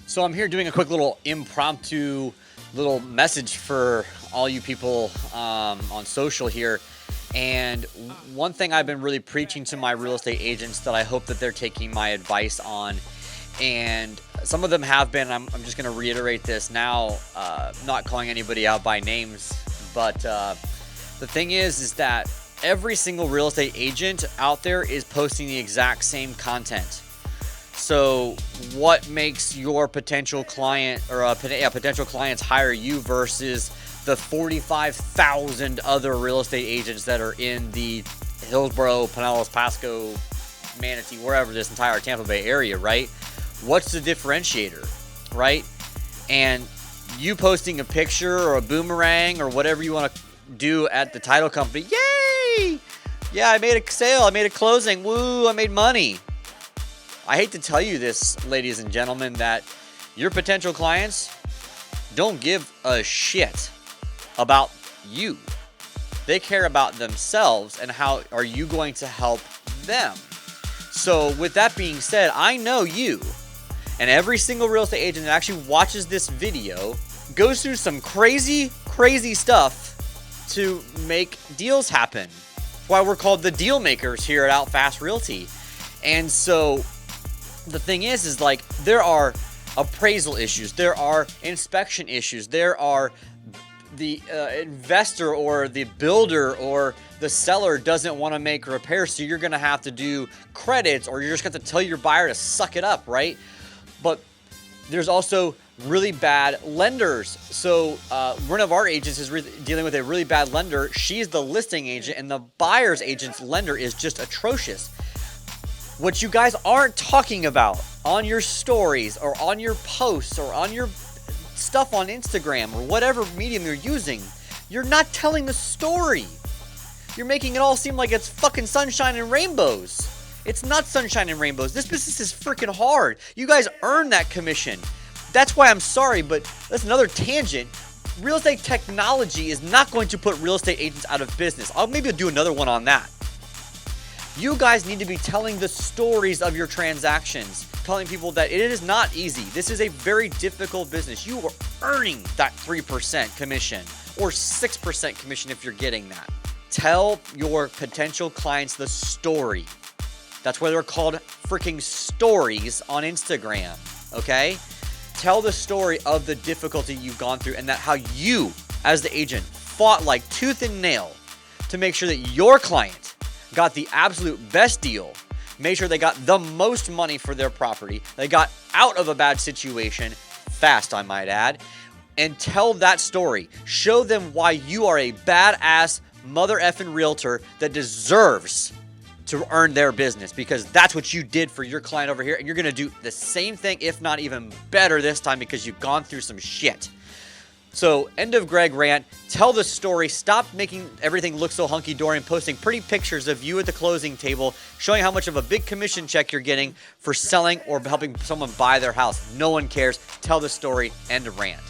So I'm here doing a quick little impromptu little message for all you people on social here. And one thing I've been really preaching to my real estate agents that I hope that they're taking my advice on, and some of them have been. I'm just going to reiterate this now, not calling anybody out by names, but the thing is that every single real estate agent out there is posting the exact same content. So what makes your potential client or potential clients hire you versus the 45,000 other real estate agents that are in the Hillsborough, Pinellas, Pasco, Manatee, wherever, this entire Tampa Bay area, right? What's the differentiator, right? And you posting a picture or a boomerang or whatever you want to do at the title company, yay! Yeah, I made a sale, I made a closing, woo, I made money. I hate to tell you this, ladies and gentlemen, that your potential clients don't give a shit about you. They care about themselves and how are you going to help them. So with that being said, I know you, and every single real estate agent that actually watches this video goes through some crazy stuff to make deals happen. That's why we're called the deal makers here at Out Fast Realty. And so the thing is like there are appraisal issues, there are inspection issues, there are the investor or the builder or the seller doesn't want to make repairs, so you're going to have to do credits, or you're just going to tell your buyer to suck it up, right? But there's also really bad lenders. So one of our agents is dealing with a really bad lender. She's the listing agent, and the buyer's agent's lender is just atrocious. What you guys aren't talking about on your stories or on your posts or on your stuff on Instagram or whatever medium you're using, you're not telling the story. You're making it all seem like it's fucking sunshine and rainbows. It's not sunshine and rainbows. This business is freaking hard. You guys earn that commission. That's why I'm sorry, but that's another tangent. Real estate technology is not going to put real estate agents out of business. I'll maybe do another one on that. You guys need to be telling the stories of your transactions, telling people that it is not easy. This is a very difficult business. You are earning that 3% commission or 6% commission if you're getting that. Tell your potential clients the story. That's why they're called freaking stories on Instagram, okay? Tell the story of the difficulty you've gone through and that how you, as the agent, fought like tooth and nail to make sure that your client got the absolute best deal, made sure they got the most money for their property, they got out of a bad situation fast, I might add, and tell that story. Show them why you are a badass mother effing realtor that deserves to earn their business, because that's what you did for your client over here, and you're going to do the same thing, if not even better this time, because you've gone through some shit. So, end of Greg rant. Tell the story. Stop making everything look so hunky-dory and posting pretty pictures of you at the closing table, showing how much of a big commission check you're getting for selling or helping someone buy their house. No one cares. Tell the story. End of rant.